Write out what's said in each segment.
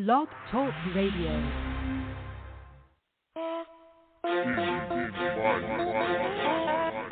Blog Talk Radio.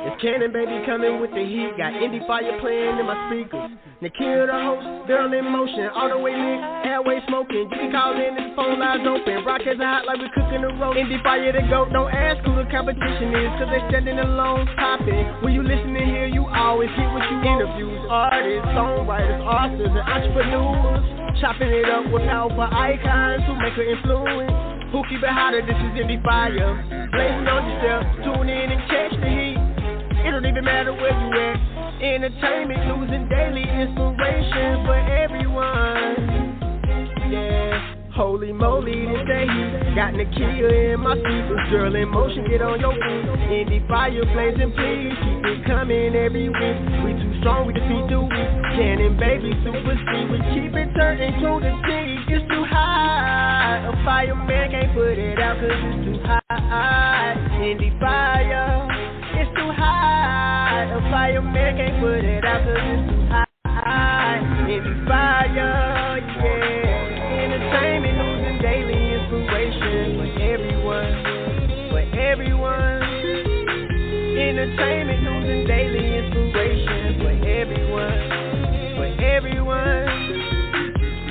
It's Cannon Baby coming with the heat. Got Endie Fiya playing in my speakers. Nikhil the host, girl in motion, all the way lit, airway smoking. You can call in, this phone lines open. Rockets are hot like we cooking the roast. Endie Fiya the GOAT, don't ask who the competition is, cause they standing alone popping. When you listening here, you always get what you interviews. Artists, songwriters, authors, and entrepreneurs. Chopping it up with powerful icons who make her influence. Who keep it hotter, this is Endie Fiya. Blazing on yourself, tune in and catch the heat. It don't even matter where you at. Entertainment, news, and daily inspiration for everyone. Yeah. Holy moly, this day got Nikhil in my speakers. Girl in motion, get on your feet. Endie Fiya blazing, please keep it coming every week. We too strong, we defeat the weak. Cannon Baby, super speed, we keep it turning to the T. It's too high, a fireman can't put it out 'cause it's too high. Endie Fiya, it's too high, a fireman can't put it out 'cause it's too high. Endie Fiya, yeah. Entertainment, news, and daily inspiration for everyone, for everyone. Entertainment, news, and daily inspiration for everyone, for everyone.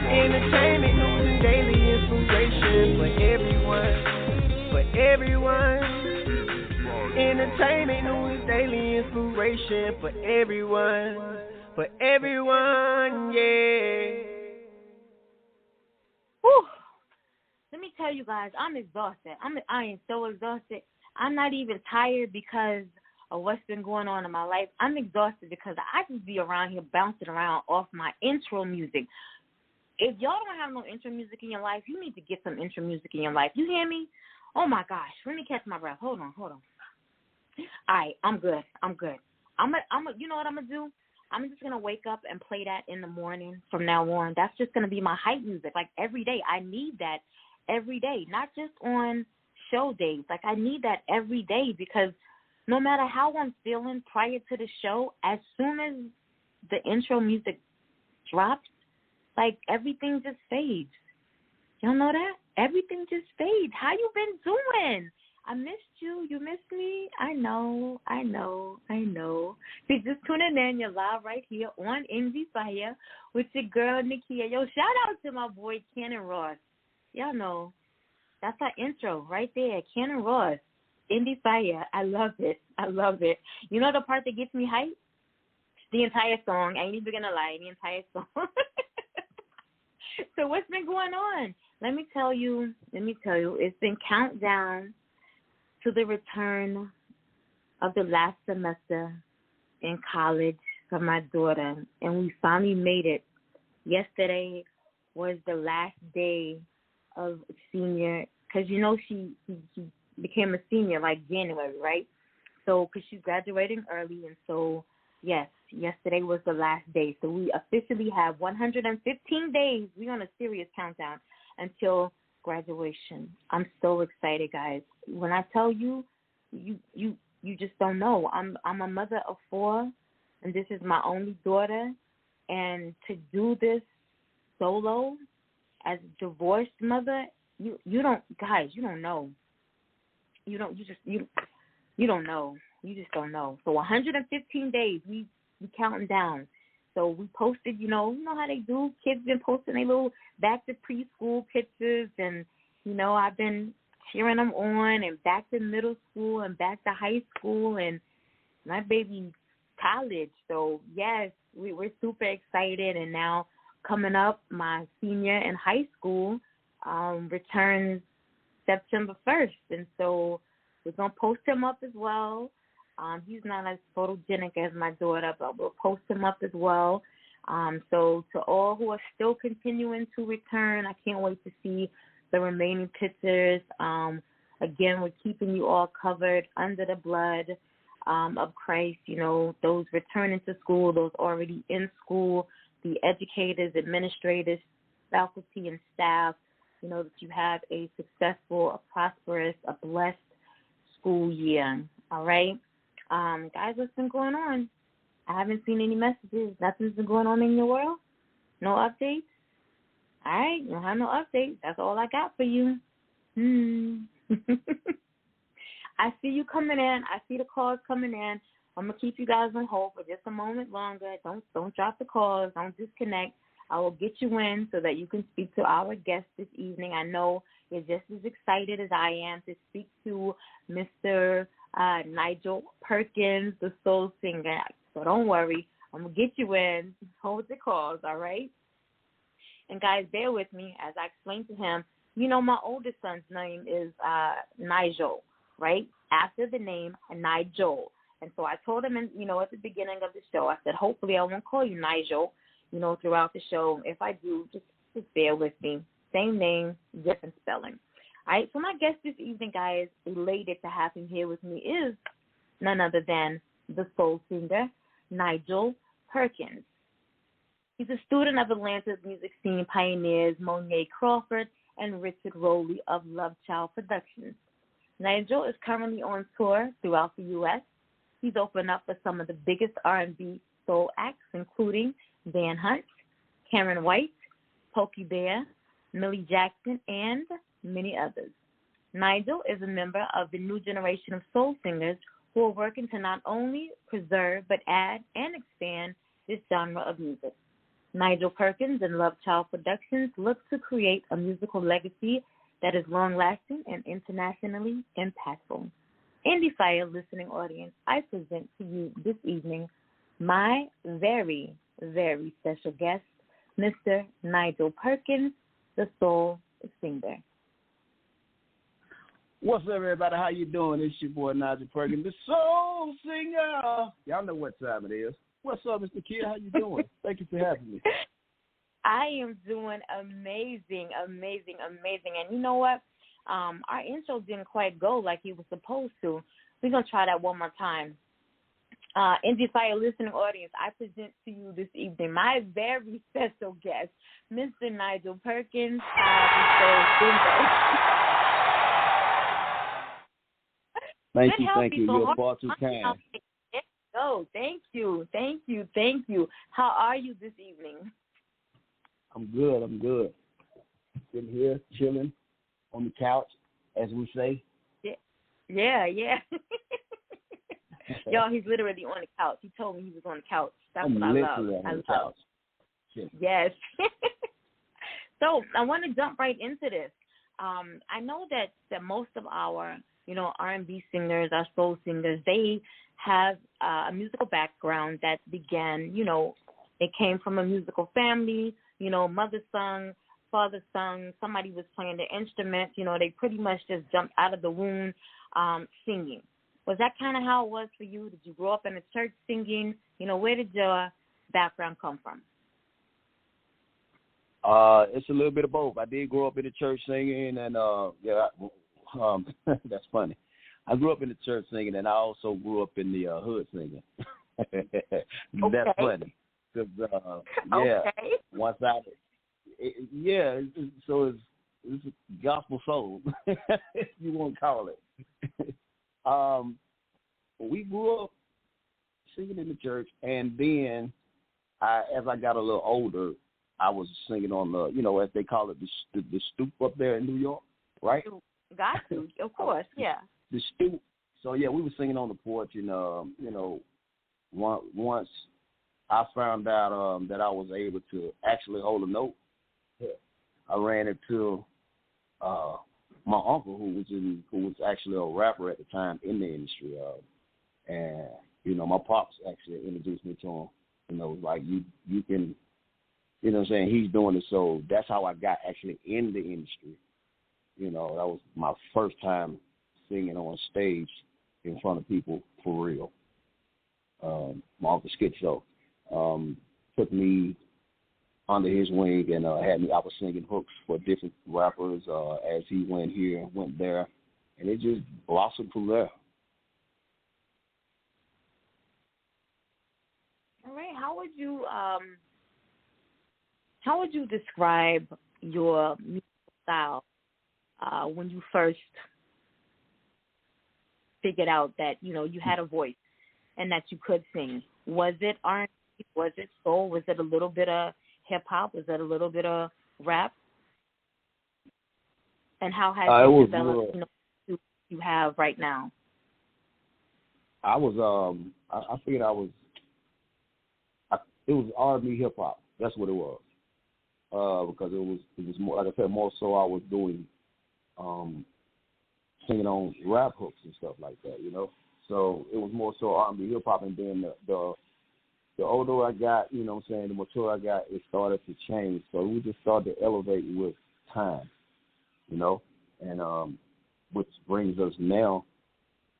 Entertainment, news, and daily inspiration for everyone, for everyone. Entertainment, news, daily inspiration for everyone, yeah. Whew. Let me tell you guys, I'm exhausted. I am so exhausted. I'm not even tired because of what's been going on in my life. I'm exhausted because I just be around here bouncing around off my intro music. If y'all don't have no intro music in your life, you need to get some intro music in your life. You hear me? Oh, my gosh. Let me catch my breath. Hold on. All right, I'm good. You know what I'm going to do? I'm just going to wake up and play that in the morning from now on. That's just going to be my hype music, like every day. I need that every day, not just on show days. Like I need that every day because no matter how I'm feeling prior to the show, as soon as the intro music drops, like everything just fades. Y'all know that? Everything just fades. How you been doing? I missed you. You missed me. I know. If you're just tuning in, you're live right here on Endie Fiya with your girl, Nikia. Yo, shout out to my boy, Cannon Ross. Y'all know, that's our intro right there, Cannon Ross, Endie Fiya. I love it. You know the part that gets me hyped? The entire song. I ain't even going to lie, the entire song. So what's been going on? Let me tell you, it's been countdown to the return of the last semester in college for my daughter, and we finally made it. Yesterday was the last day of senior, because you know she became a senior like January, right? So because she's graduating early, and so yes, yesterday was the last day. So we officially have 115 days. We're on a serious countdown until graduation. I'm so excited, guys. When I tell you, you just don't know. I'm a mother of 4, and this is my only daughter. And to do this solo as a divorced mother, you don't know. You don't know. You just don't know. So 115 days, we counting down. So we posted, you know how they do. Kids been posting their little back to preschool pictures, and I've been cheering them on, and back to middle school and back to high school, and my baby's college. So yes, we're super excited. And now coming up, my senior in high school returns September 1st, and so we're gonna post him up as well. He's not as photogenic as my daughter, but we'll post him up as well. So to all who are still continuing to return, I can't wait to see the remaining pictures. Again, we're keeping you all covered under the blood of Christ. Those returning to school, those already in school, the educators, administrators, faculty, and staff, that you have a successful, a prosperous, a blessed school year. All right? Guys, what's been going on? I haven't seen any messages. Nothing's been going on in your world? No updates? All right, you don't have no updates. That's all I got for you. I see you coming in. I see the calls coming in. I'm gonna keep you guys on hold for just a moment longer. Don't drop the calls. Don't disconnect. I will get you in so that you can speak to our guest this evening. I know you're just as excited as I am to speak to Mr. Nigel Perkins, the soul singer. So don't worry. I'm going to get you in. Hold the calls, all right? And, guys, bear with me as I explain to him. You know, my oldest son's name is Nigel, right? After the name Nigel. And so I told him, at the beginning of the show, I said, hopefully I won't call you Nigel, throughout the show. If I do, just bear with me. Same name, different spelling. All right, so my guest this evening, guys, elated to have him here with me, is none other than the soul singer, Nigel Perkins. He's a student of Atlanta's music scene pioneers Monyea Crawford and Richard Rollie of LoveChild Productions. Nigel is currently on tour throughout the U.S. He's opened up for some of the biggest R&B soul acts, including Dan Hunt, Karen White, Pokey Bear, Millie Jackson, and many others. Nigel is a member of the new generation of soul singers who are working to not only preserve but add and expand this genre of music. Nigel Perkins and LoveChild Productions look to create a musical legacy that is long-lasting and internationally impactful. Endie Fiya listening audience, I present to you this evening my very, very special guest, Mr. Nigel Perkins, the soul singer. What's up, everybody? How you doing? It's your boy Nigel Perkins, the soul singer. Y'all know what time it is. What's up, Mr. Kid? How you doing? Thank you for having me. I am doing amazing. And you know what? Our intro didn't quite go like it was supposed to. We're going to try that one more time. Endie Fiya listening audience, I present to you this evening my very special guest, Mr. Nigel Perkins, the soul singer. Thank you. You're far too kind. Oh, thank you. How are you this evening? I'm good. Sitting here, chilling on the couch, as we say. Yeah. Y'all, he's literally on the couch. He told me he was on the couch. That's what I love. On the couch. Yes. So I want to jump right into this. I know that most of our, R&B singers, our soul singers, they have a musical background that began, it came from a musical family, mother sung, father sung, somebody was playing the instrument, they pretty much just jumped out of the womb singing. Was that kind of how it was for you? Did you grow up in a church singing? Where did your background come from? It's a little bit of both. I did grow up in the church singing, and that's funny. I grew up in the church singing, and I also grew up in the hood singing. That's funny. Cause, once so it's gospel soul, if you want to call it. We grew up singing in the church, and then as I got a little older, I was singing on the, as they call it, the stoop up there in New York, right? Got to, of course, yeah. The stoop. So yeah, we were singing on the porch, and once I found out that I was able to actually hold a note, I ran into my uncle, who was actually a rapper at the time in the industry, and my pops actually introduced me to him. Like you can, what I'm saying, he's doing it. So that's how I got actually in the industry. That was my first time singing on stage in front of people for real. My uncle Skip took me under his wing and had me. I was singing hooks for different rappers as he went here and went there, and it just blossomed from there. All right. How would you describe your musical style when you first figured out that you had a voice and that you could sing? Was it R&B? Was it soul? Was it a little bit of hip hop? Was it a little bit of rap? And how has it developed, who you have right now? I was, I figured it was R&B hip hop. That's what it was. Because it was more, like I said, more so I was doing, singing on rap hooks and stuff like that, you know. So it was more so R&B hip hop, and then the older I got, you know what I'm saying, the mature I got, it started to change. So we just started to elevate with time, you know, and which brings us now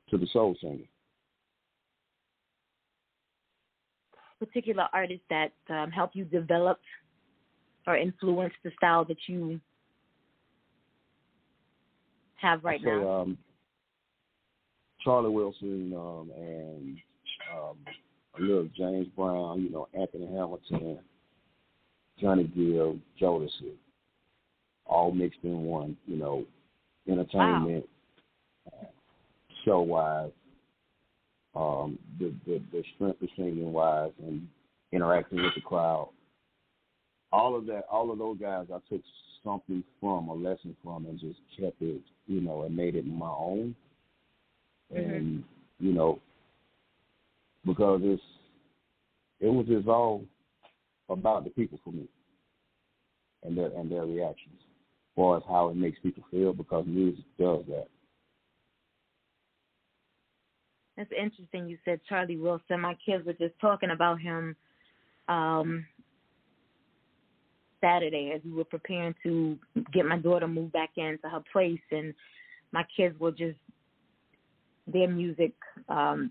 to the soul singing. Particular artists that help you develop or influence the style that you have right now? Charlie Wilson and a little James Brown, you know, Anthony Hamilton, Johnny Gill, Jodeci, all mixed in one, you know, entertainment, show-wise, the strength of singing wise and interacting with the crowd. All of those guys I took something from, a lesson from, and just kept it, you know, and made it my own. And, you know, because it was just all about the people for me and their reactions as far as how it makes people feel, because music does that. That's interesting. You said Charlie Wilson. My kids were just talking about him Saturday as we were preparing to get my daughter moved back into her place, and my kids were just, their music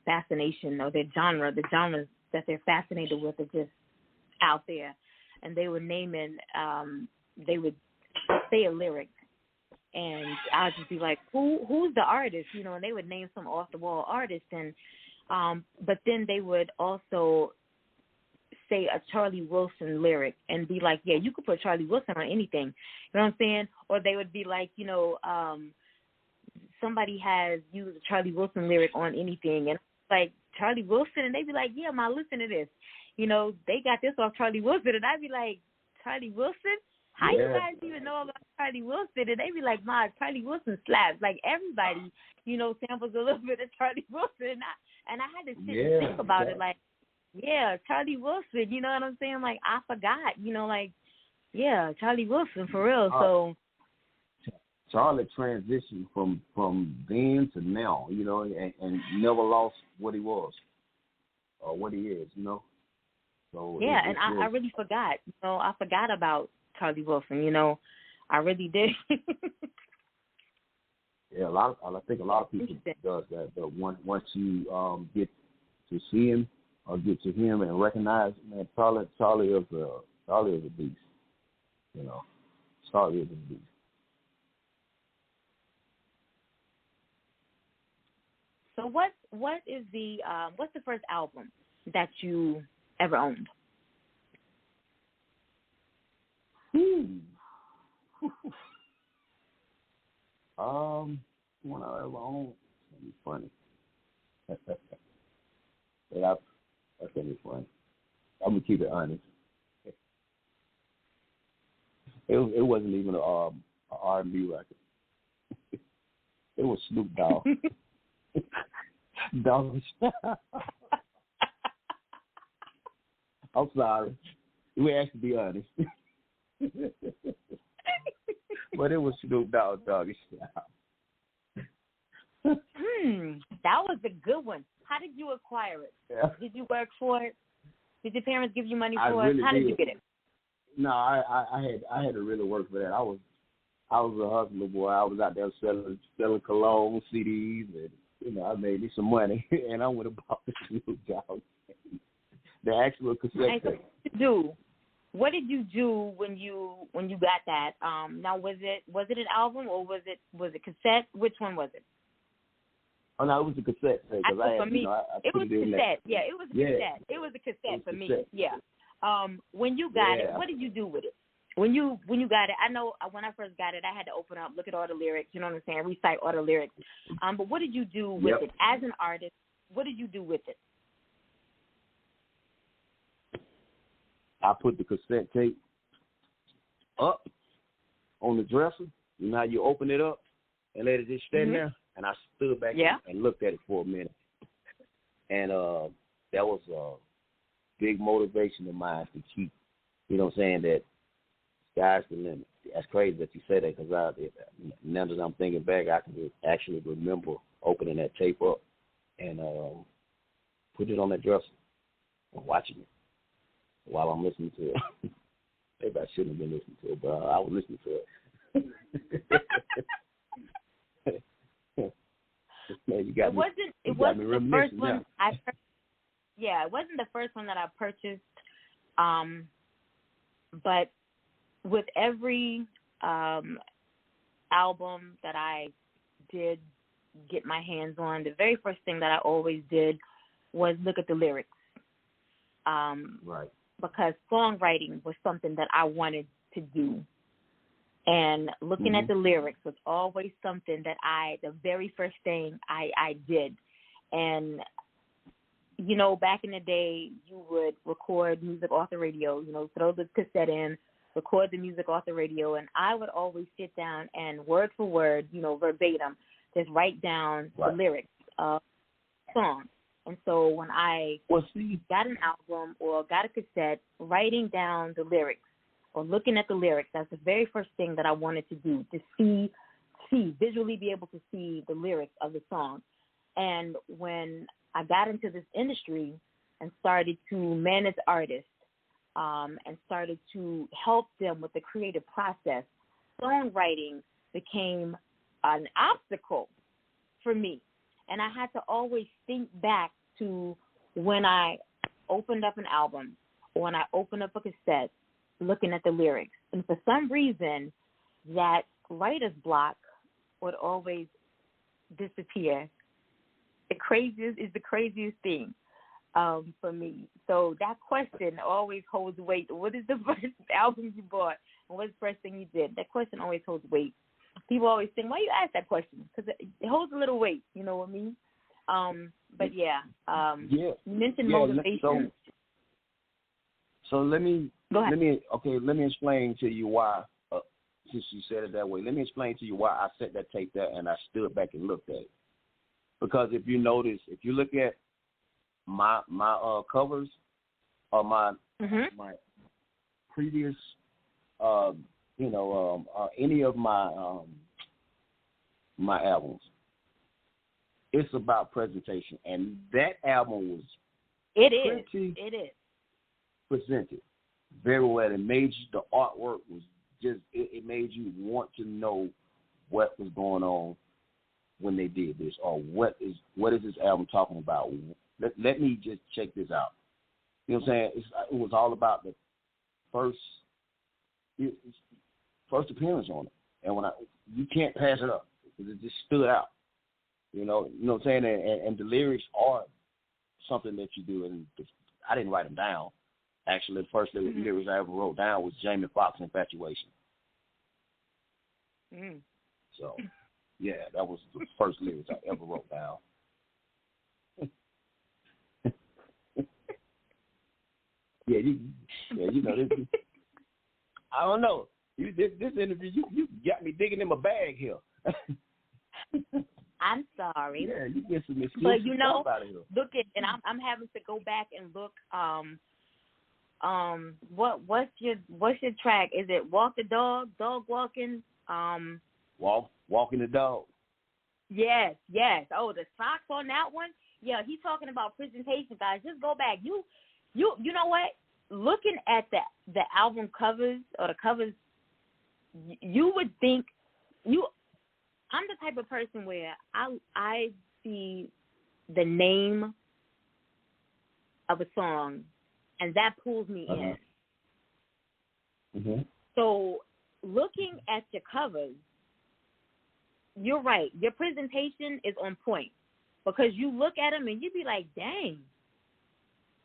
fascination or their genre, the genres that they're fascinated with are just out there. And they were naming, they would say a lyric, and I'd just be like, who's the artist? You know, and they would name some off-the-wall artist. And but then they would also say a Charlie Wilson lyric and be like, yeah, you could put Charlie Wilson on anything. You know what I'm saying? Or they would be like, you know, somebody has used a Charlie Wilson lyric on anything, and like, Charlie Wilson, and they'd be like, yeah, Ma, listen to this. You know, they got this off Charlie Wilson, and I'd be like, Charlie Wilson? How you guys even know about Charlie Wilson? And they'd be like, Ma, Charlie Wilson slaps. Like, everybody, you know, samples a little bit of Charlie Wilson. And I had to sit and think about it, like, yeah, Charlie Wilson, you know what I'm saying? Like, I forgot, you know, like, yeah, Charlie Wilson, for real. So Charlie transitioned from then to now, you know, and never lost what he was or what he is, you know. So yeah, and I really forgot. You know, I forgot about Charlie Wilson. You know, I really did. Yeah, I think a lot of people does that. But once you get to see him or get to him and recognize, man, Charlie is a beast. You know, Charlie is a beast. So what is the what's the first album that you ever owned? One I ever owned. That'd be funny. That's gonna be funny. I'm gonna keep it honest. It wasn't even a R&B record. It was Snoop Dogg. Dogg. I'm sorry. We have to be honest. But it was Snoop Dogg, Doggy Style. That was a good one. How did you acquire it? Yeah. Did you work for it? Did your parents give you money for it? How did you get it? No, I had to really work for that. I was a hustler boy. I was out there selling cologne, CDs, and you know, I made me some money, and I went and bought the Snoop Dogg, the actual cassette tape. What did you do when you got that? Now was it an album or was it cassette? Which one was it? Oh no, it was a cassette tape. For me, it was cassette. Yeah, it was a cassette. It was a cassette for me. Yeah. When you got it, what did you do with it? When you got it, I know when I first got it, I had to open up, look at all the lyrics. You know what I'm saying? Recite all the lyrics. But what did you do with it as an artist? What did you do with it? I put the cassette tape up on the dresser. You know how you open it up and let it just stand there? And I stood back and looked at it for a minute. And that was a big motivation of mine to keep, you know what I'm saying, that sky's the limit. That's crazy that you say that, because now that I'm thinking back, I can actually remember opening that tape up and put it on that dresser and watching it while I'm listening to it. Maybe I shouldn't have been listening to it, but I was listening to it. Man, it wasn't the first one I purchased. Yeah, it wasn't the first one that I purchased. But with every album that I did get my hands on, the very first thing that I always did was look at the lyrics. Right. Because songwriting was something that I wanted to do. And looking at the lyrics was always something that the very first thing I did. And, you know, back in the day, you would record music off the radio, you know, throw the cassette in, record the music off the radio, and I would always sit down and word for word, you know, verbatim, just write down the lyrics of the song. And so when I got an album or got a cassette, writing down the lyrics or looking at the lyrics, that's the very first thing that I wanted to do, to visually be able to see the lyrics of the song. And when I got into this industry and started to manage artists and started to help them with the creative process, songwriting became an obstacle for me. And I had to always think back to when I opened up an album or when I opened up a cassette, looking at the lyrics. And for some reason, that writer's block would always disappear. The craziest thing for me. So that question always holds weight. What is the first album you bought? And what's the first thing you did? That question always holds weight. People always think, why you ask that question? Because it holds a little weight, you know what I mean? But you mentioned motivation. So let me explain to you why, since you said it that way, let me explain to you why I set that tape there and I stood back and looked at it. Because if you notice, if you look at my covers or my previous, any of my my albums, it's about presentation, and that album was presented very well. It made you, the artwork was just it made you want to know what was going on when they did this, or what is this album talking about? Let me just check this out. You know what I'm saying? It was all about the first appearance on it, and you can't pass it up because it just stood out. You know what I'm saying? And the lyrics are something that you do, and I didn't write them down. Actually, the first lyrics I ever wrote down was Jamie Foxx, Infatuation. So, yeah, that was the first lyrics I ever wrote down. You know, this, I don't know. This interview, you got me digging in my bag here. I'm sorry. Yeah, you get some excuses. But you know, out of here. look at, and I'm having to go back and look. What's your track? Is it Walk the Dog, Dog Walking? Walking the Dog. Yes. Oh, the socks on that one. Yeah, he's talking about presentation, guys. Just go back. You know what? Looking at the album covers or the covers, you would think I'm the type of person where I see the name of a song and that pulls me in. So looking at your covers, you're right. Your presentation is on point because you look at them and you be like, dang,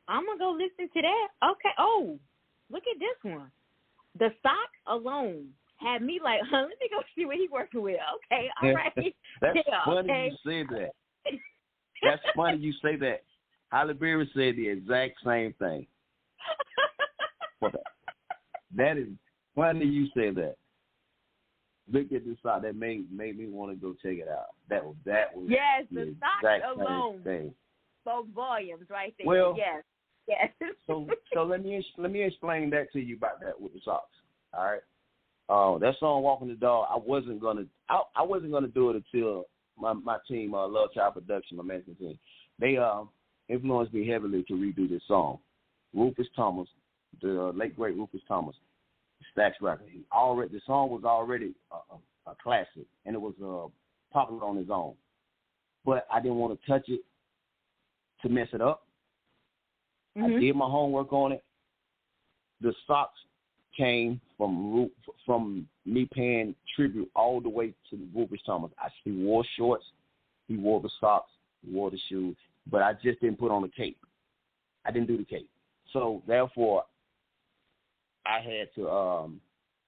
I'm going to go listen to that. Okay. Oh, look at this one. The socks alone had me like, let me go see what he's working with. Okay. All right. That's funny you say that. That's funny you say that. Halle Berry said the exact same thing. That is funny you say that. looked at the sock that made me want to go check it out. That was yes, the sock alone thing. spoke volumes right there. Well, yes. so let me explain that to you about that with the socks. All right. That song "Walking the Dog," I wasn't gonna do it until my team, LoveChild Production, my management team, they influenced me heavily to redo this song. Rufus Thomas, the late great Rufus Thomas, Stax record. The song was already a classic, and it was popular on its own. But I didn't want to touch it to mess it up. Mm-hmm. I did my homework on it. The socks came from me paying tribute all the way to Rufus Thomas. He wore shorts, he wore the socks, he wore the shoes, but I just didn't put on the cape. I didn't do the cape. So therefore, I had to.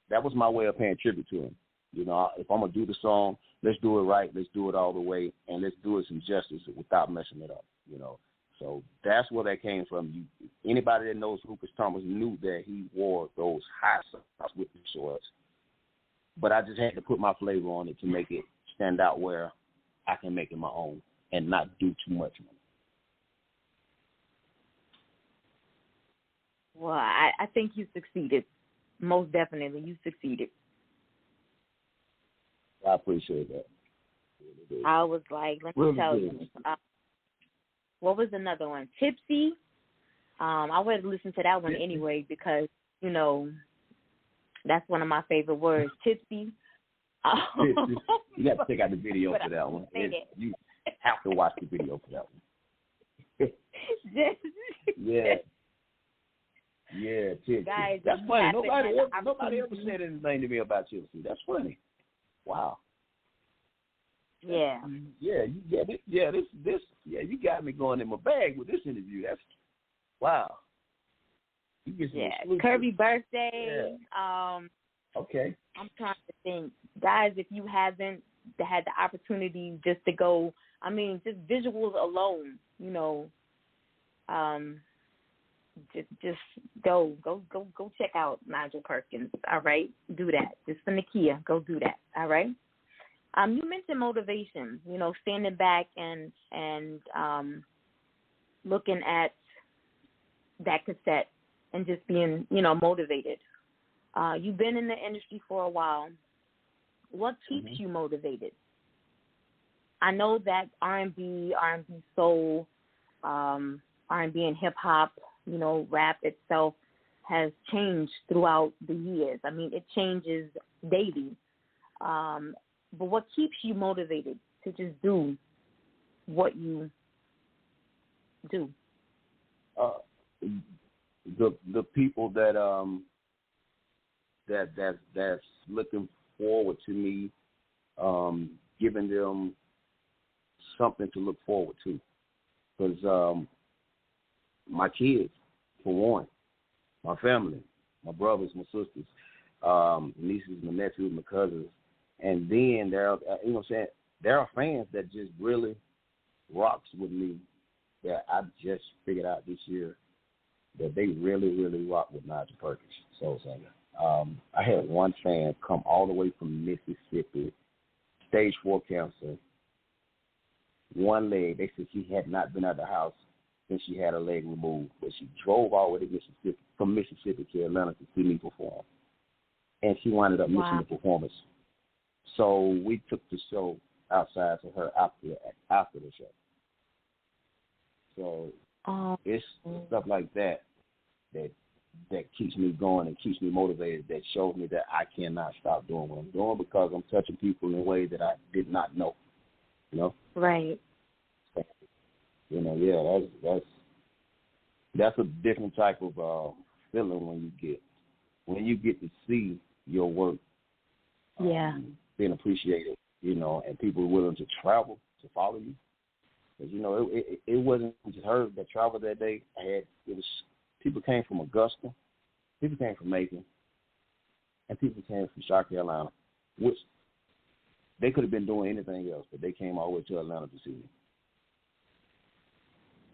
That was my way of paying tribute to him. You know, if I'm gonna do the song, let's do it right. Let's do it all the way, and let's do it some justice without messing it up. You know, so that's where that came from. Anybody that knows Rufus Thomas knew that he wore those high socks with the shorts, but I just had to put my flavor on it to make it stand out where I can make it my own and not do too much. Well, I think you succeeded. Most definitely, you succeeded. I appreciate that. I was like, let me tell you. What was another one? Tipsy. I would have listened to that one anyway because, you know, that's one of my favorite words, tipsy. You got to check out the video for that one. You have to watch the video for that one. Yeah. Yeah, Tipsy. Guys, that's funny. Nobody ever said anything to me about Tipsy. That's funny. Wow. Yeah. Yeah, you get it. Yeah, this. Yeah, you got me going in my bag with this interview. That's wow. You get some Kirby birthday. Yeah. Okay. I'm trying to think, guys. If you haven't had the opportunity just to go, I mean, just visuals alone, you know, just go check out Nigel Perkins. All right, do that. Just for Nakia, go do that. All right. You mentioned motivation. You know, standing back and looking at that cassette and just being, you know, motivated. You've been in the industry for a while. What keeps you motivated? I know that R&B soul, R&B and hip hop, you know, rap itself has changed throughout the years. I mean, it changes daily. But what keeps you motivated to just do what you do? The people that's looking forward to me, giving them something to look forward to, because my kids, for one, my family, my brothers, my sisters, nieces, my nephews, my cousins, and then there are, you know what I'm saying, there are fans that just really rocks with me that I just figured out this year that they really, really rock with Nigel Perkins, soul singer. I had one fan come all the way from Mississippi, stage 4 cancer, one leg. They said she had not been out of the house since she had her leg removed, but she drove all the way to Mississippi, from Mississippi to Atlanta to see me perform. And she wound up missing the performance. So we took the show outside to her after the show. So it's stuff like that keeps me going and keeps me motivated, that shows me that I cannot stop doing what I'm doing because I'm touching people in ways that I did not know. You know? Right. You know, yeah, that's a different type of feeling when you get to see your work being appreciated, you know, and people willing to travel to follow you. Because, you know, it wasn't just her that traveled that day. People came from Augusta, people came from Macon, and people came from South Carolina, which they could have been doing anything else, but they came all the way to Atlanta to see me.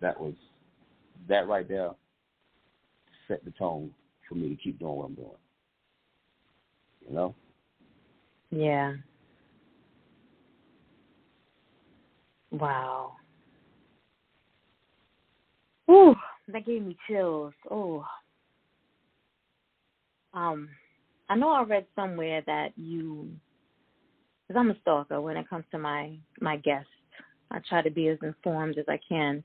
That right there set the tone for me to keep doing what I'm doing. You know? Yeah. Wow. Ooh, that gave me chills. Oh. I know I read somewhere that you, because I'm a stalker when it comes to my guests. I try to be as informed as I can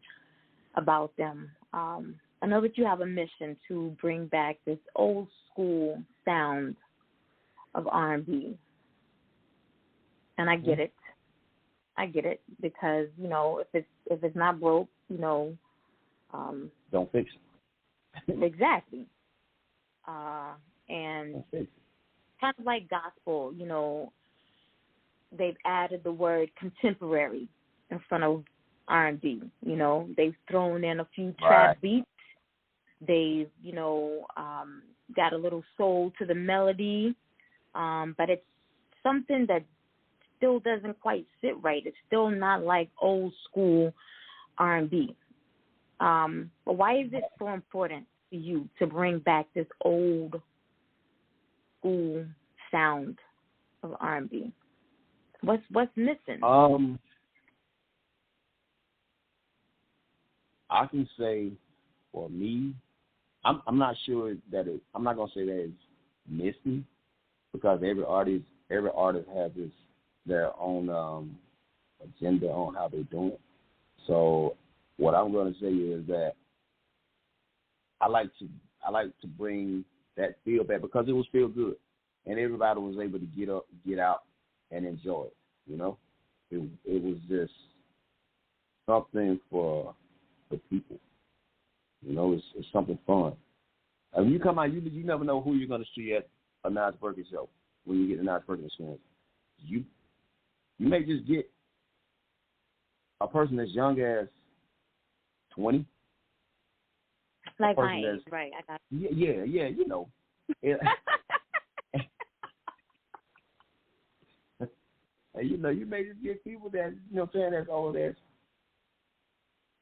about them. I know that you have a mission to bring back this old school sound of R&B, and I get it. I get it because if it's not broke, don't fix it. Exactly. And kind of like gospel, they've added the word contemporary in front of R&B. They've thrown in a few trap beats. They've, got a little soul to the melody, but it's something that still doesn't quite sit right. It's still not like old school R&B. But why is it so important to you to bring back this old school sound of R&B? What's missing? I can say for me, I'm not sure that I'm not gonna say that it's missing because every artist has their own agenda on how they're doing it. So what I'm gonna say is that I like to bring that feel back because it was feel good, and everybody was able to get up, get out, and enjoy it. It was just something for the people. It's something fun. When you come out, you never know who you're going to see at a Nigel Perkins show when you get a Nigel Perkins experience. You may just get a person as young as 20. Like my age, right? I got Yeah. And you may just get people that that's all of that.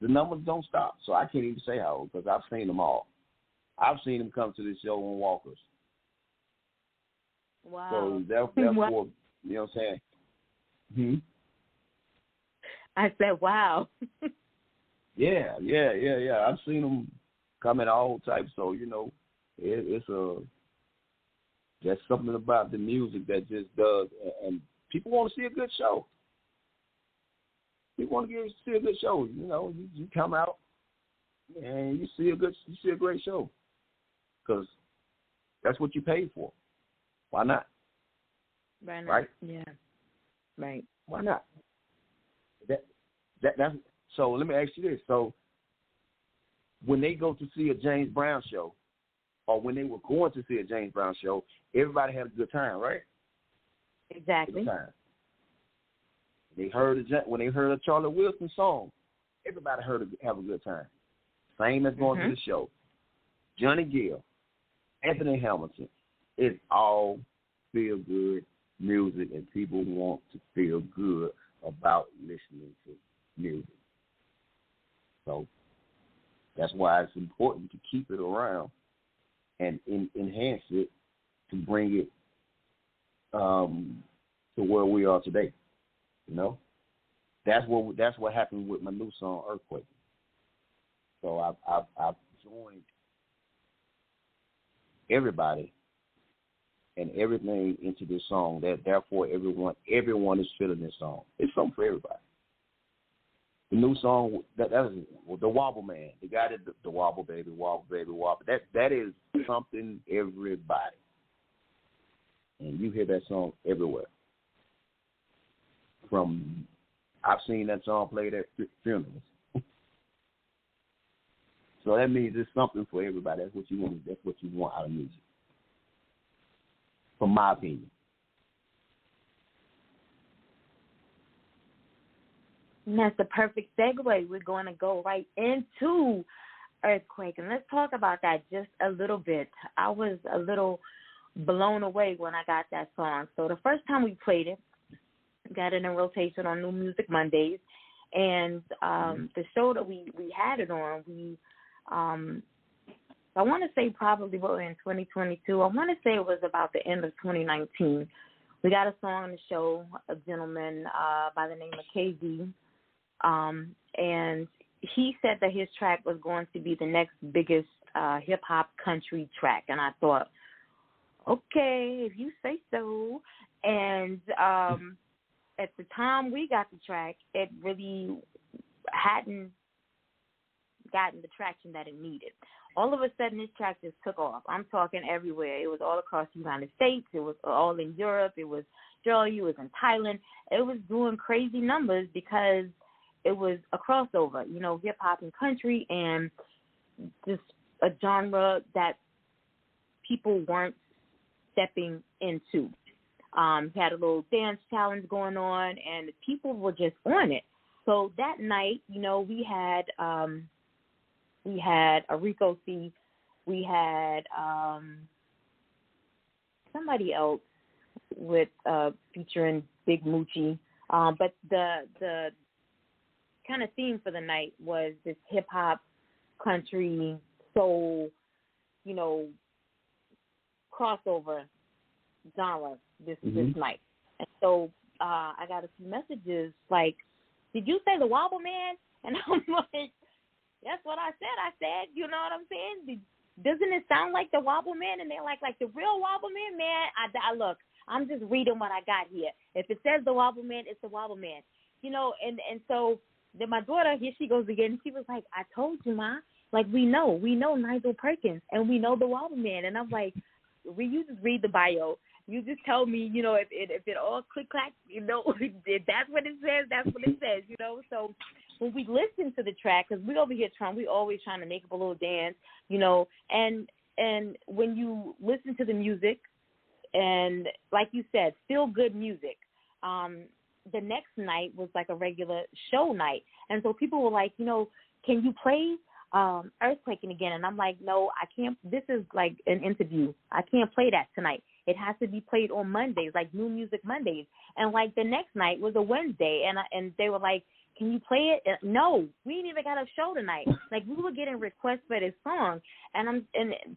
The numbers don't stop, so I can't even say how old because I've seen them all. I've seen them come to this show on walkers. Wow. So therefore, you know what I'm saying? I said, wow. Yeah. I've seen them come in all types. So it's there's something about the music that just does, and people want to see a good show. People want to see a good show. You come out and you see a great show because that's what you paid for. Why not? Right? Yeah. Right. Why not? That's so. Let me ask you this: so, when they go to see a James Brown show, or when they were going to see a James Brown show, everybody had a good time, right? Exactly. Good time. When they heard a Charlie Wilson song, everybody have a good time. Same as going to the show. Johnny Gill, Anthony Hamilton, it's all feel good music, and people want to feel good about listening to music. So that's why it's important to keep it around and enhance it to bring it to where we are today. That's what happened with my new song Earthquake. So I've joined everybody and everything into this song. That therefore everyone is feeling this song. It's something for everybody. The new song that is the Wobble Man. The guy that the Wobble Baby, Wobble Baby, Wobble. That is something everybody. And you hear that song everywhere. I've seen that song played at funerals. So that means it's something for everybody. That's what you want. That's what you want out of music. From my opinion. And that's the perfect segue. We're going to go right into Earthquake. And let's talk about that just a little bit. I was a little blown away when I got that song. So the first time we played it, got it in rotation on New Music Mondays. And the show that we had it on, I want to say probably in 2022. I want to say it was about the end of 2019 we got a song on the show, a gentleman by the name of KZ, and he said that his track was going to be the next biggest hip-hop country track. And I thought, okay, if you say so. And at the time we got the track, it really hadn't gotten the traction that it needed. All of a sudden, this track just took off. I'm talking everywhere. It was all across the United States. It was all in Europe. It was Australia. It was in Thailand. It was doing crazy numbers because it was a crossover, you know, hip-hop and country, and just a genre that people weren't stepping into. Had a little dance challenge going on, and the people were just on it. So that night, you know, we had a Rico C, we had somebody else with featuring Big Moochie, but the kind of theme for the night was this hip hop, country, soul, you know, crossover genre this night. And so I got a few messages like, "Did you say the Wobble Man?" And I'm like, "That's what I said, you know what I'm saying? Doesn't it sound like the Wobble Man?" And they're like the real Wobble Man? Man, I look, I'm just reading what I got here. If it says the Wobble Man, it's the Wobble Man. You know, and so then my daughter, here she goes again, she was like, "I told you, Ma. Like, we know Nigel Perkins, and we know the Wobble Man." And I'm like, you just read the bio. You just tell me, you know, if it all click-clack, you know, if that's what it says, that's what it says, you know. So when we listen to the track, because we over here we always trying to make up a little dance, you know, and when you listen to the music, and like you said, feel good music, the next night was like a regular show night. And so people were like, you know, "Can you play Earthquaking again?" And I'm like, "No, I can't. This is like an interview. I can't play that tonight. It has to be played on Mondays, like New Music Mondays." And like the next night was a Wednesday, and they were like, "Can you play it?" No, we ain't even got a show tonight. Like, we were getting requests for this song, and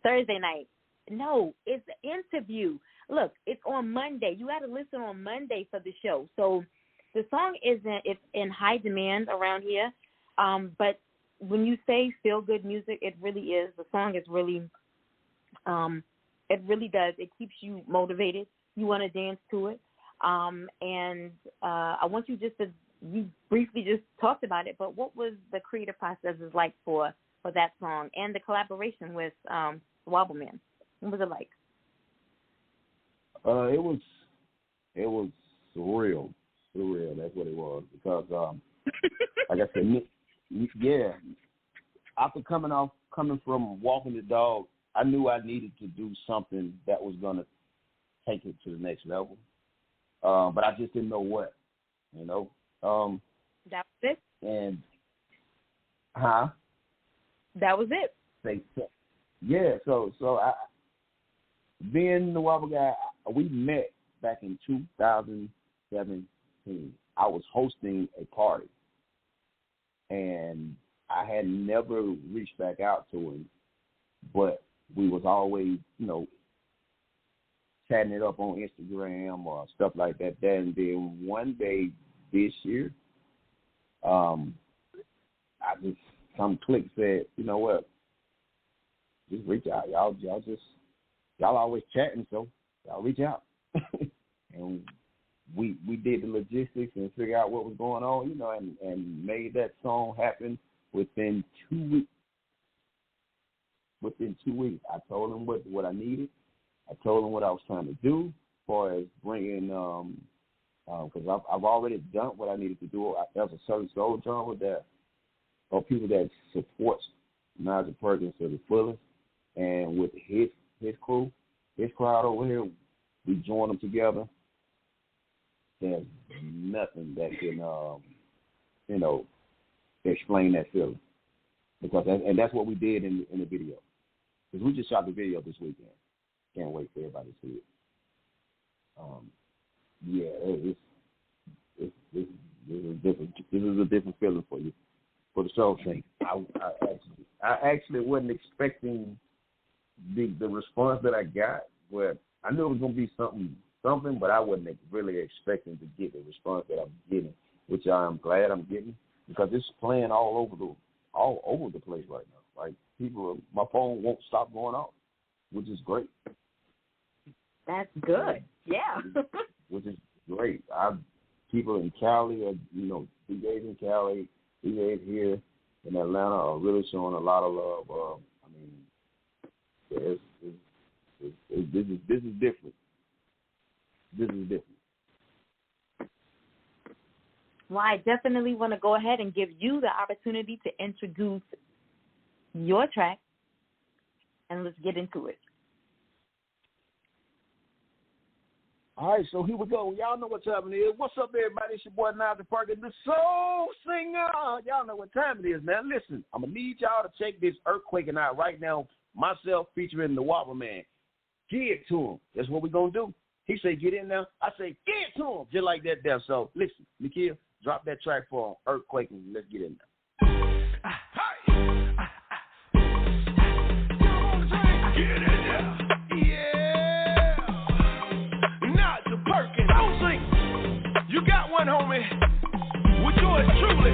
Thursday night. No, it's an interview. Look, it's on Monday. You got to listen on Monday for the show. So the song it's in high demand around here, but when you say feel good music, it really is. The song is really, it really does. It keeps you motivated. You want to dance to it. And I want you you briefly just talked about it, but what was the creative process like for that song and the collaboration with Wobble Man? What was it like? It was surreal. That's what it was, because like I said, yeah. After coming from walking the dog, I knew I needed to do something that was gonna take it to the next level. But I just didn't know what, you know. That was it. And that was it. Yeah. So I, being the Wobble guy, we met back in 2017. I was hosting a party, and I had never reached back out to him, but we was always, you know, chatting it up on Instagram or stuff like that. And then one day this year, some click said, "You know what? Just reach out. Y'all always chatting, so y'all reach out." And we did the logistics and figure out what was going on, you know, and made that song happen within 2 weeks. Within 2 weeks, I told him what I needed. I told him what I was trying to do, as far as bringing, because I've already done what I needed to do. There's a certain soul genre that, or people that supports Nigel Perkins to the fullest, and with his crew, his crowd over here, we join them together. There's nothing that can, you know, explain that feeling, because that's what we did in the video. Because we just shot the video this weekend. Can't wait for everybody to see it. Yeah, this is a different feeling for you, for the soul thing. I actually wasn't expecting the response that I got, but I knew it was gonna be something something, but I wasn't really expecting to get the response that I'm getting, which I'm glad I'm getting, because it's playing all over the place right now. Like, people, my phone won't stop going off, which is great. That's good. Yeah. Which is great. People in Cali, DJs in Cali, DJs here in Atlanta are really showing a lot of love. This is different. This is different. Well, I definitely want to go ahead and give you the opportunity to introduce your track, and let's get into it. All right, so here we go. Y'all know what time it is. What's up, everybody? It's your boy Nigel Perkins, the soul singer. Y'all know what time it is, man. Listen, I'm going to need y'all to check this Earthquaking out right now. Myself featuring the Wobble Man. Get it to him. That's what we're going to do. He say, get in there. I say, get it to him. Just like that there. So, listen, Nikhil, drop that track for Earthquaking. Let's get in there. Get in there. Yeah. Nigel Perkins. Don't sing. You got one, homie. With yours truly,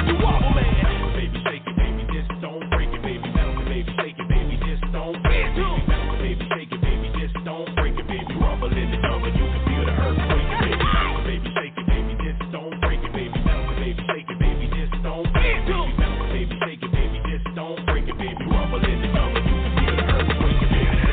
the Wobble Man. Baby, shake it, baby. Just don't break it, baby. Bounce it, baby. Shake it, baby. Just don't break it, baby. Bounce it, baby. Shake it, baby. Just don't break it, baby. Rumble in the jungle. You can feel the earthquake, baby. Bounce it, baby. Shake it, baby. Just don't break it, baby. Bounce it, baby. Shake it, baby. Just don't break it, baby. Bounce it, baby. Shake it, baby. Just don't break it, baby. Rumble in the jungle. You can feel the earthquake, baby.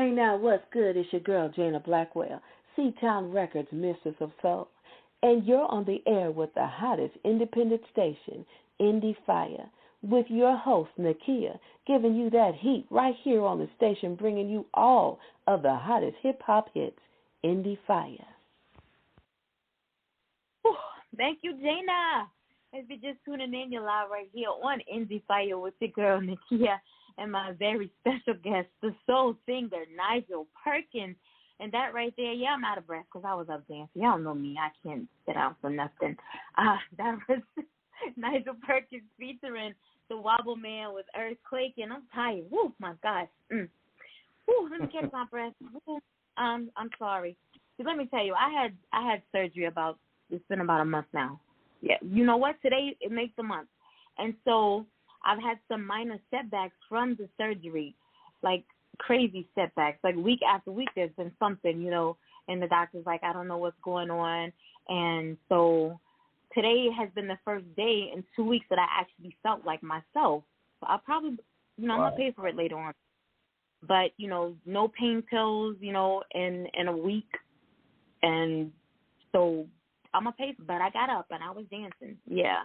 Hey now, what's good? It's your girl, Jana Blackwell, C-Town Records, Mistress of Soul. And you're on the air with the hottest independent station, Endie Fiya, with your host, Nakia, giving you that heat right here on the station, bringing you all of the hottest hip-hop hits, Endie Fiya. Thank you, Jana. If you're just tuning in, you're live right here on Endie Fiya with your girl, Nakia, and my very special guest, the soul singer, Nigel Perkins. And that right there, yeah, I'm out of breath because I was up dancing. Y'all know me. I can't sit down for nothing. That was Nigel Perkins featuring the Wobble Man with Earthquake, and I'm tired. Woo, my gosh. Woo, let me catch my breath. Woo, I'm sorry. See, let me tell you, I had surgery it's been about a month now. Yeah, you know what? Today it makes a month. And so I've had some minor setbacks from the surgery, like crazy setbacks. Like week after week there's been something, you know, and the doctor's like, I don't know what's going on. And so today has been the first day in 2 weeks that I actually felt like myself. So I'll probably, you know, I'm going to pay for it later on. But, you know, no pain pills, you know, in a week. And so I'm going to pay for it. But I got up and I was dancing. Yeah.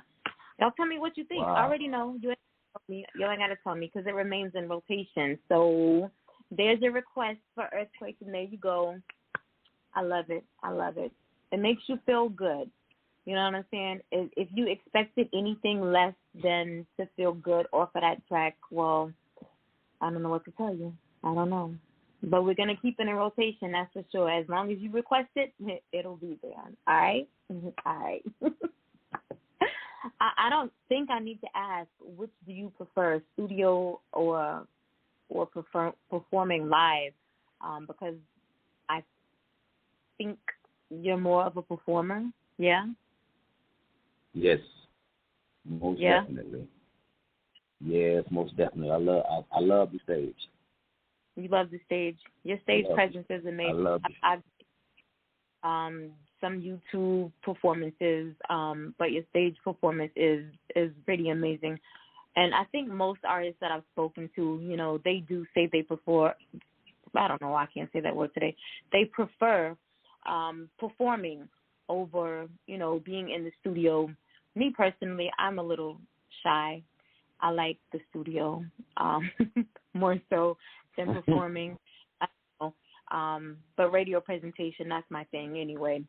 Y'all tell me what you think. Wow. I already know. You ain't got to tell me because it remains in rotation. So there's your request for Earthquake, and there you go. I love it. I love it. It makes you feel good. You know what I'm saying? If you expected anything less than to feel good off of that track, well, I don't know what to tell you. I don't know. But we're going to keep it in rotation, that's for sure. As long as you request it, it'll be there. All right? All right. I don't think I need to ask, which do you prefer, studio or performing live? Because I think you're more of a performer. Yeah? Yes, most definitely. Yes, most definitely. I love the stage. You love the stage. Your stage presence is amazing. I love it. I've some YouTube performances, but your stage performance is pretty amazing. And I think most artists that I've spoken to, you know, they do say they prefer, I don't know, I can't say that word today. They prefer performing over, you know, being in the studio. Me personally, I'm a little shy. I like the studio more so than performing. But radio presentation, that's my thing anyway.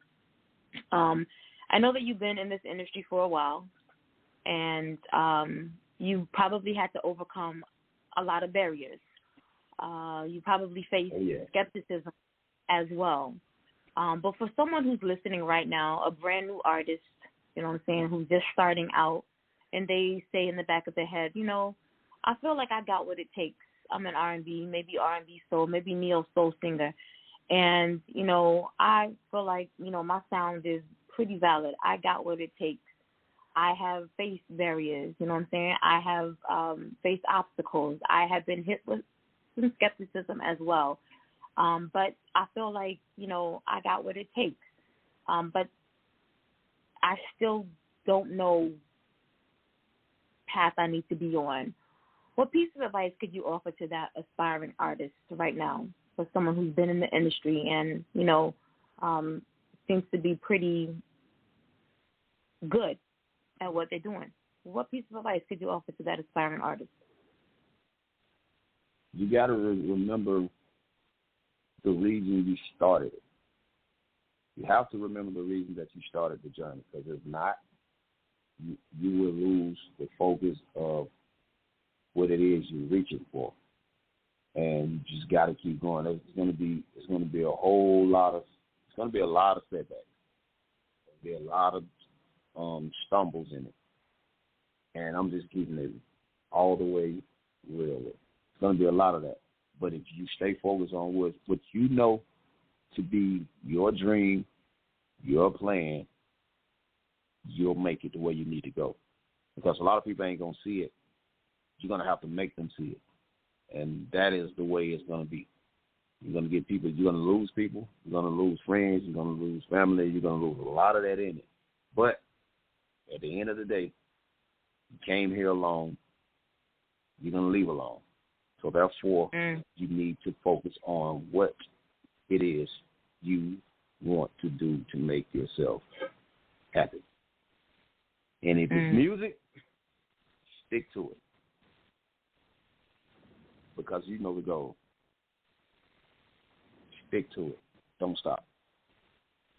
I know that you've been in this industry for a while, and you probably had to overcome a lot of barriers. You probably faced skepticism as well. But for someone who's listening right now, a brand new artist, you know what I'm saying, who's just starting out, and they say in the back of their head, you know, I feel like I got what it takes. I'm an R&B, maybe R&B soul, maybe neo soul singer. And, you know, I feel like, you know, my sound is pretty valid. I got what it takes. I have faced barriers, you know what I'm saying? I have faced obstacles. I have been hit with some skepticism as well. But I feel like, you know, I got what it takes. But I still don't know path I need to be on. What piece of advice could you offer to that aspiring artist right now, for someone who's been in the industry and, you know, seems to be pretty good at what they're doing? What piece of advice could you offer to that aspiring artist? You got to remember the reason you started it. You have to remember the reason that you started the journey, because if not, you will lose the focus of what it is you're reaching for, and you just got to keep going. It's going to be a lot of setbacks. There'll be a lot of stumbles in it, and I'm just keeping it all the way real. It's going to be a lot of that, but if you stay focused on what you know to be your dream, your plan, you'll make it to where you need to go. Because a lot of people ain't going to see it. You're going to have to make them see it. And that is the way it's going to be. You're going to get people, you're going to lose people, you're going to lose friends, you're going to lose family, you're going to lose a lot of that in it. But at the end of the day, you came here alone, you're going to leave alone. So therefore, you need to focus on what it is you want to do to make yourself happy. And if it's music, stick to it. Because you know the goal. Stick to it. Don't stop.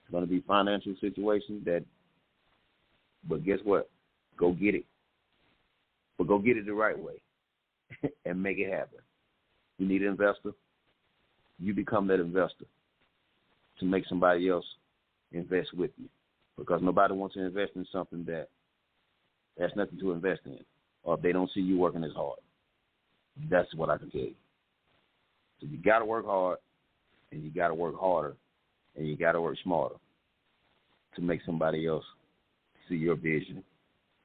It's going to be financial situations but guess what? Go get it. But go get it the right way and make it happen. You need an investor. You become that investor to make somebody else invest with you. Because nobody wants to invest in something that's nothing to invest in, or if they don't see you working as hard. That's what I can tell you. So you got to work hard, and you got to work harder, and you got to work smarter to make somebody else see your vision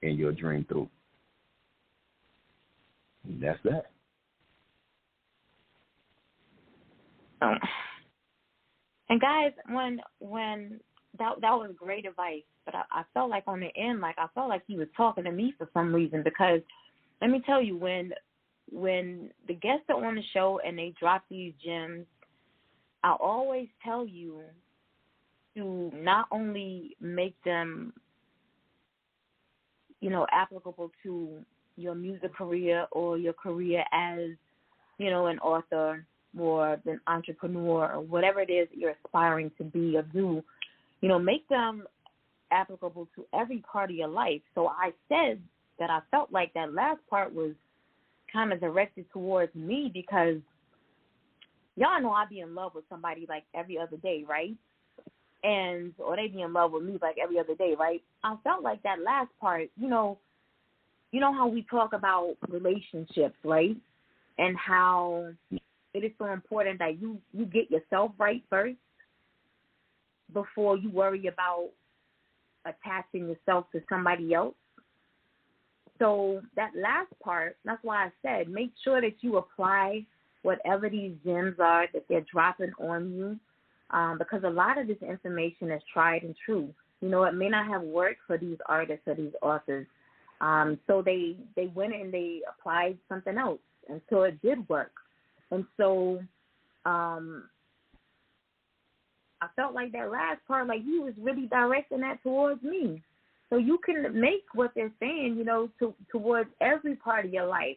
and your dream through. And that's that. And guys, when that was great advice, but I felt like on the end, like I felt like he was talking to me for some reason, because let me tell you, when the guests are on the show and they drop these gems, I always tell you to not only make them, applicable to your music career or your career as, an author or an entrepreneur or whatever it is that you're aspiring to be or do, make them applicable to every part of your life. So I said that I felt like that last part was kind of directed towards me, because y'all know I be in love with somebody like every other day, right? Or they be in love with me like every other day, right? I felt like that last part, you know how we talk about relationships, right? And how it is so important that you get yourself right first before you worry about attaching yourself to somebody else. So that last part, that's why I said make sure that you apply whatever these gems are that they're dropping on you, because a lot of this information is tried and true. It may not have worked for these artists or these authors. So they went and they applied something else, and so it did work. And so I felt like that last part, like he was really directing that towards me. So you can make what they're saying, towards every part of your life.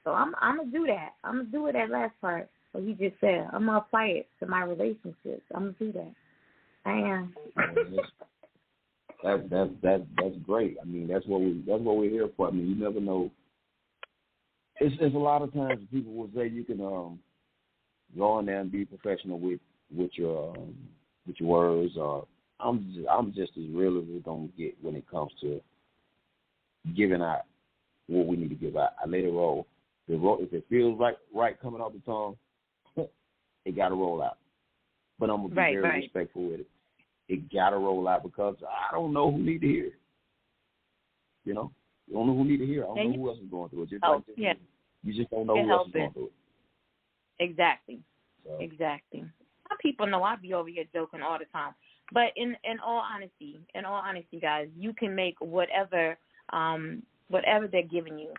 So I'm going to do that. I'm going to do it, that last part, what he just said. I'm going to apply it to my relationships. I'm going to do that. I am. That's great. I mean, that's what we're here for. I mean, you never know. It's a lot of times people will say you can go in there and be professional with your words. I'm just as real as it's gonna get when it comes to giving out what we need to give out. I let it roll. If it feels right coming off the tongue, it got to roll out. But I'm gonna be very respectful with it. It got to roll out, because I don't know who need to hear it. You don't know who need to hear it. I don't know who else is going through it. You just don't know who else is going through it. Exactly. So. Exactly. Some people know I be over here joking all the time. But in all honesty, guys, you can make whatever they're giving you,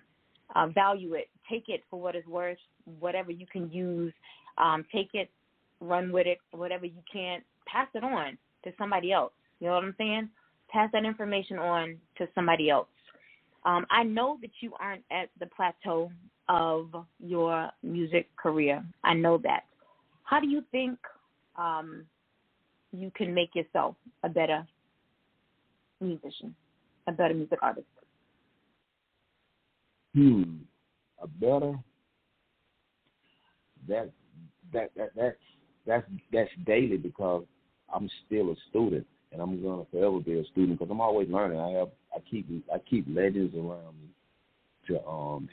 value it, take it for what it's worth, whatever you can use, take it, run with it, whatever you can't, pass it on to somebody else. You know what I'm saying? Pass that information on to somebody else. I know that you aren't at the plateau of your music career. I know that. How do you think you can make yourself a better musician, a better music artist? A better. That's daily, because I'm still a student, and I'm gonna forever be a student, because I'm always learning. I keep legends around me to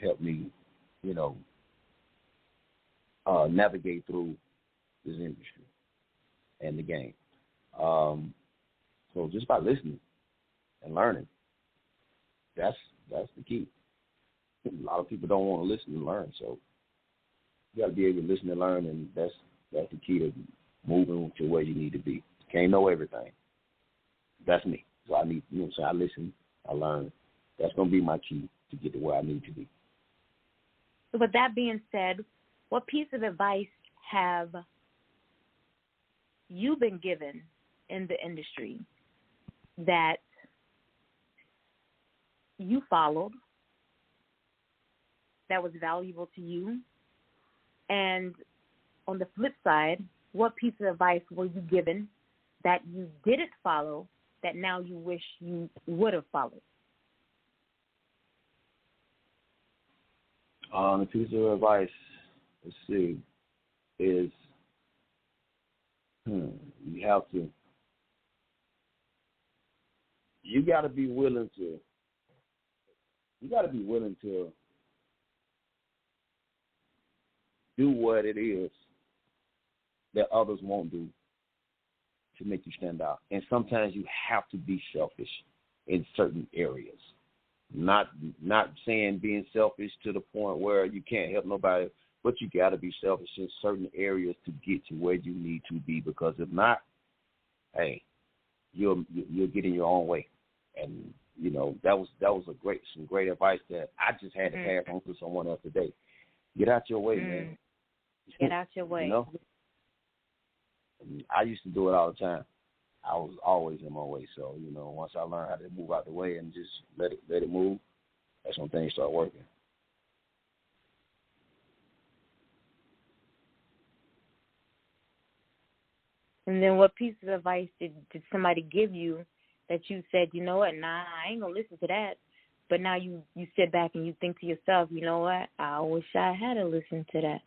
help me, navigate through this industry and the game. So just by listening and learning, that's the key. A lot of people don't want to listen and learn, so you got to be able to listen and learn, and that's the key to moving to where you need to be. Can't know everything. That's me. So I need, so I listen, I learn. That's going to be my key to get to where I need to be. So with that being said, what piece of advice have you been given in the industry that you followed, that was valuable to you? And on the flip side, what piece of advice were you given that you didn't follow that now you wish you would have followed? The piece of advice, let's see, is you got to be willing to do what it is that others won't do to make you stand out. And sometimes you have to be selfish in certain areas. Not saying being selfish to the point where you can't help nobody, but you got to be selfish in certain areas to get to where you need to be, because if not, hey, you'll get in your own way. And that was some great advice that I just had to pass on to someone else today. Get out your way, man. Get out your way. I used to do it all the time. I was always in my way. So, once I learned how to move out the way and just let it move, that's when things start working. And then what piece of advice did somebody give you that you said, you know what, nah, I ain't going to listen to that. But now you sit back and you think to yourself, you know what, I wish I had to listen to that.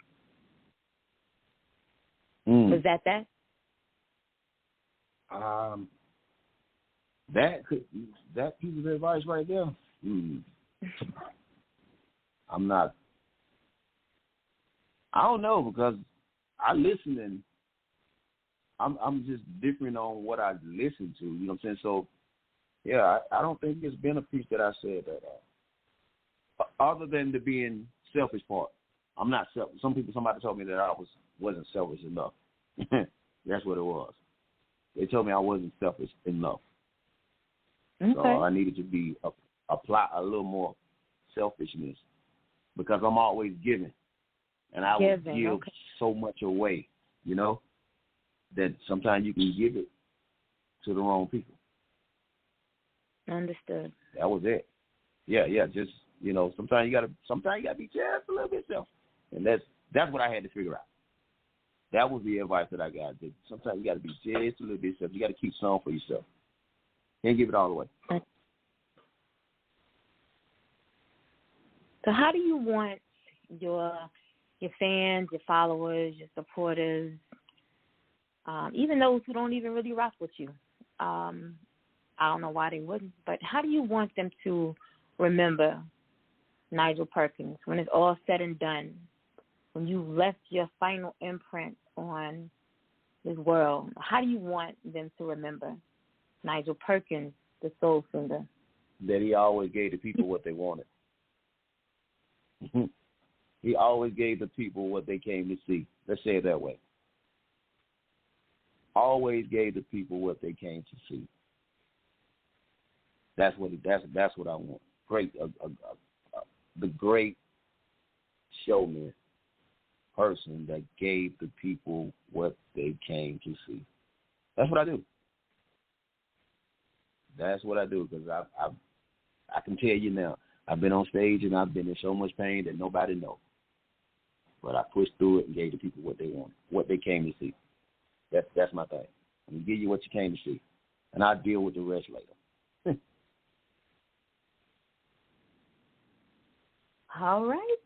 Was that? That piece of advice right there. I don't know, because I listen and I'm just different on what I listen to. You know what I'm saying? So, yeah, I don't think there's been a piece that I said that other than the being selfish part. I'm not selfish. Somebody told me that I wasn't selfish enough. That's what it was. They told me I wasn't selfish enough. Okay. So I needed to apply a little more selfishness, because I'm always giving, and I would give so much away, that sometimes you can give it to the wrong people. Understood. That was it. Yeah. Just sometimes you gotta be just a little bit selfish, and that's what I had to figure out. That was the advice that I got. That sometimes you got to be just a little bit selfish. You got to keep some for yourself. Can't give it all away. So how do you want your fans, your followers, your supporters, even those who don't even really rock with you? I don't know why they wouldn't, but how do you want them to remember Nigel Perkins when it's all said and done? When you left your final imprint on this world, how do you want them to remember Nigel Perkins, the soul singer? That he always gave the people what they wanted. He always gave the people what they came to see. Let's say it that way. Always gave the people what they came to see. That's what I want. Great, the great showman. Person that gave the people what they came to see. That's what I do. That's what I do, because I can tell you now, I've been on stage and I've been in so much pain that nobody knows. But I pushed through it and gave the people what they wanted, what they came to see. That's my thing. I'm going to give you what you came to see, and I'll deal with the rest later. All right.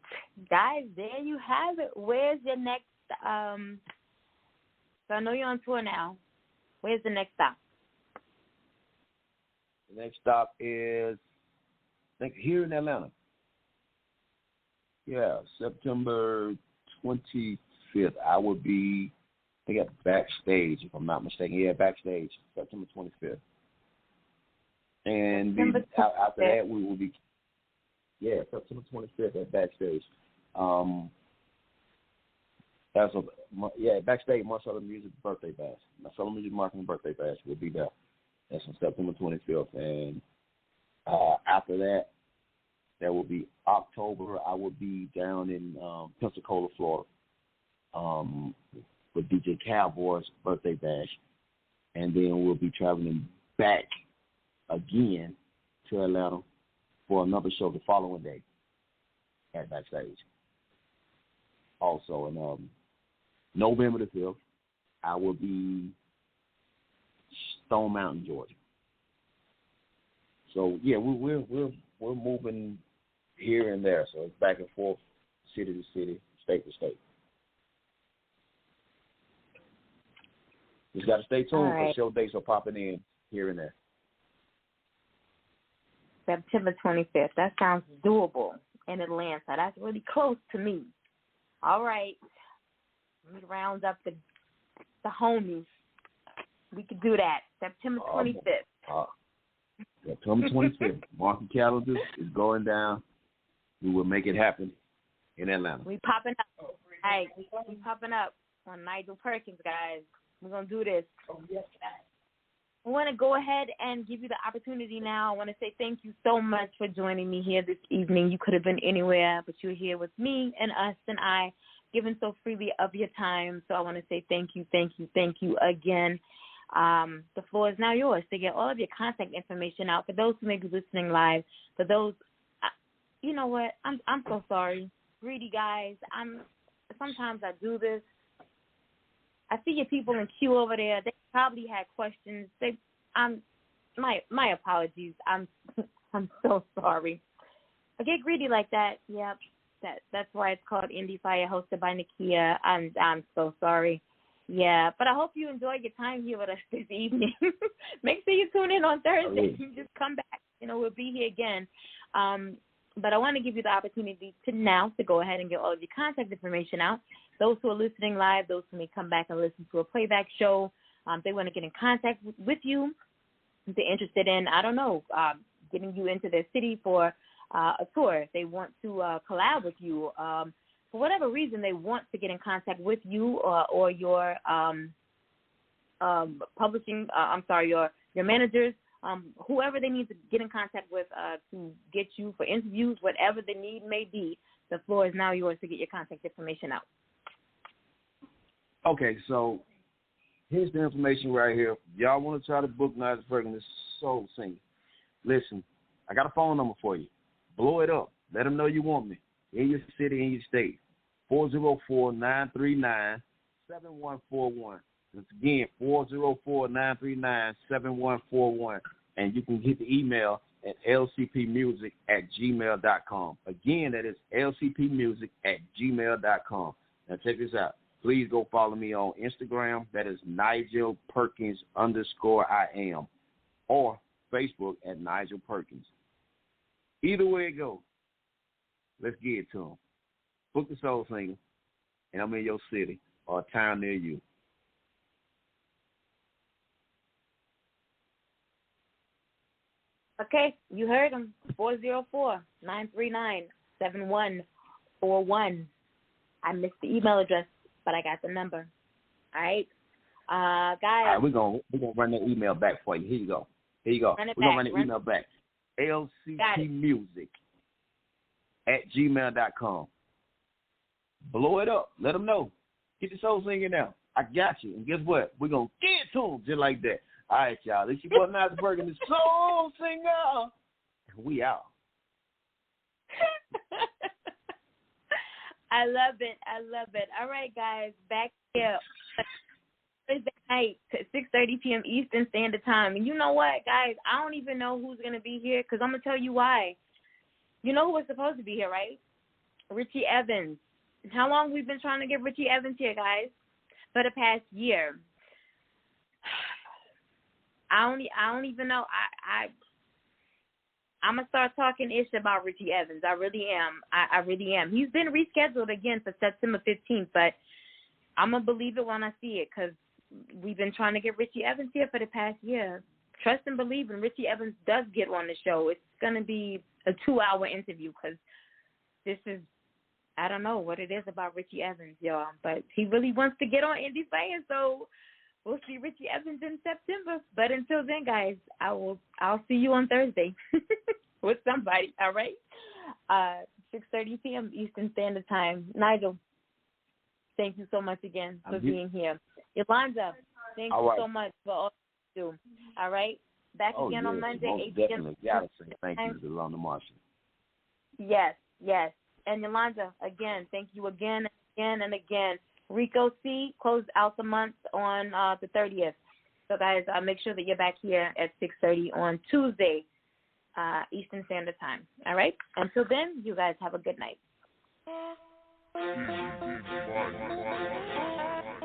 Guys, there you have it. Where's your next, so I know you're on tour now. Where's the next stop? The next stop is, I think, here in Atlanta. Yeah, September 25th. I will be, I think, at Backstage, if I'm not mistaken. Yeah, Backstage, September 25th. And after that, we will be, September 25th at Backstage. Backstage, Marcella Music Birthday Bash. Marcella Music Marketing Birthday Bash will be there. That's on September 25th. And after that, there will be October. I will be down in Pensacola, Florida, with DJ Cowboy's birthday bash, and then we'll be traveling back again to Atlanta for another show the following day at Backstage. Also, in November the 5th, I will be Stone Mountain, Georgia. So yeah, we're moving here and there, so it's back and forth, city to city, state to state. Just got to stay tuned because show dates are popping in here and there. September 25th. That sounds doable in Atlanta. That's really close to me. All right. Let me round up the homies. We could do that. September 25th. September 25th. Mark the calendar is going down. We will make it happen in Atlanta. We popping up. Hey, we popping up on Nigel Perkins, guys. We're going to do this. I want to go ahead and give you the opportunity now. I want to say thank you so much for joining me here this evening. You could have been anywhere, but you're here with me and us and I, giving so freely of your time. So I want to say thank you again. The floor is now yours to get all of your contact information out for those who may be listening live. For those, you know what? I'm so sorry, greedy guys. Sometimes I do this. I see your people in queue over there. They probably had questions. My apologies. I'm so sorry. I get greedy like that. Yep. That's why it's called Endie Fiya, hosted by Nakia. I'm so sorry. Yeah, but I hope you enjoy your time here with us this evening. Make sure you tune in on Thursday. Just come back. We'll be here again. But I want to give you the opportunity to go ahead and get all of your contact information out. Those who are listening live, those who may come back and listen to a playback show, they want to get in contact with you. If they're interested in, getting you into their city for a tour. If they want to collab with you, for whatever reason, they want to get in contact with you or your publishing. Your managers. Whoever they need to get in contact with to get you for interviews, whatever the need may be, the floor is now yours to get your contact information out. Okay, so here's the information right here. Y'all want to try to book Nigel Perkins' soul singing. Listen, I got a phone number for you. Blow it up. Let them know you want me in your city, in your state. 404-939-7141. Once again, 404-939-7141. And you can get the email at lcpmusic@gmail.com. Again, that is lcpmusic@gmail.com. Now check this out. Please go follow me on Instagram. That is Nigel Perkins _I am. Or Facebook at Nigel Perkins. Either way it goes, let's get to them. Book the soul singer, and I'm in your city or a town near you. Okay, you heard them. 404-939-7141. I missed the email address, but I got the number. All right, guys. All right, we're gonna run that email back for you. Here you go. We're gonna run the email back. lcpmusic@gmail.com. Blow it up. Let them know. Get the soul singing now. I got you. And guess what? We're going to get to them just like that. All right, y'all. It's your boy Nigel Perkins, the soul singer. And we out. I love it. All right, guys. Back here Thursday night at 6:30 p.m. Eastern Standard Time. And you know what, guys? I don't even know who's going to be here because I'm going to tell you why. You know who was supposed to be here, right? Richie Evans. How long we've been trying to get Richie Evans here, guys? For the past year. I don't even know. I'm going to start talking ish about Richie Evans. I really am. I really am. He's been rescheduled again for September 15th, but I'm going to believe it when I see it because we've been trying to get Richie Evans here for the past year. Trust and believe when Richie Evans does get on the show, it's going to be a 2-hour interview because this is, I don't know what it is about Richie Evans, y'all, but he really wants to get on Endie Fiya, so we'll see Richie Evans in September. But until then, guys, I'll see you on Thursday with somebody, all right? 6:30 p.m. Eastern Standard Time. Nigel, Thank you so much again for being here. Yolanda, thank you so much for all you do. All right? Back again on Monday, 8 p.m. Definitely. Gotta say thank you to Yolanda Marshall. Yes. And Yolanda, again, thank you again and again. Rico C closed out the month on the 30th. So, guys, make sure that you're back here at 6:30 on Tuesday, Eastern Standard Time. All right? Until then, you guys have a good night.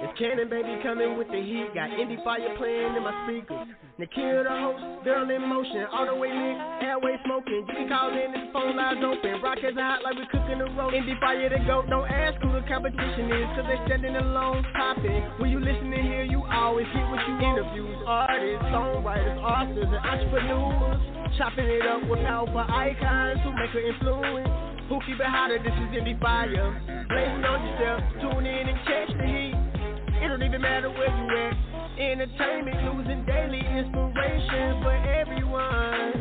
It's Cannon Baby coming with the heat. Got Endie Fiya playing in my speakers. Nikhil the host, girl in motion, all the way mixed, airway smoking. You can call in, this phone lines open. Rockets are hot like we cooking the roast. Endie Fiya the GOAT, don't ask who the competition is, cause they standing alone popping. When you listening here, you always get what you want. Interviews, artists, songwriters, authors, and entrepreneurs. Chopping it up with powerful icons who make an influence. Who keep it hotter, this is Endie Fiya. Blazing on yourself, tune in and catch the heat. It don't even matter where you at. Entertainment, news, and daily inspiration for everyone.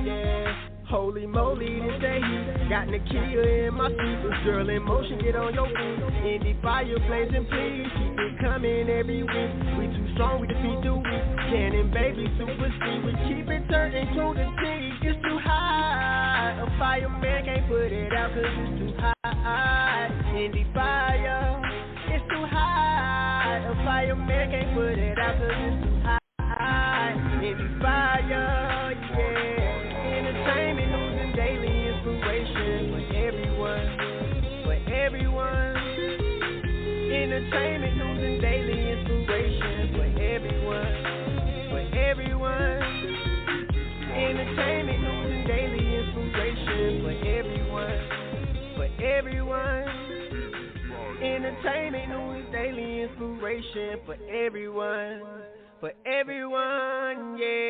Yeah, holy moly, this day heat. Got Nikhil in my speakers. Girl in motion, get on your feet. Endie Fiya blazing, please keep it coming every week. We too strong, we defeat the weak. Cannon Baby, super speed. We keep it turning to the T. It's too high. A fireman can't put it out cause it's too high. Endie Fiya, it's too high. A fireman can't put it out cause it's too high. Endie Fiya, yeah. Entertainment, news, and daily inspiration for everyone. For everyone. Entertainment, news, and daily inspiration for everyone. For everyone. Entertainment, news, and daily inspiration for everyone. For everyone. Entertainment, news, daily inspiration for everyone. For everyone, yeah.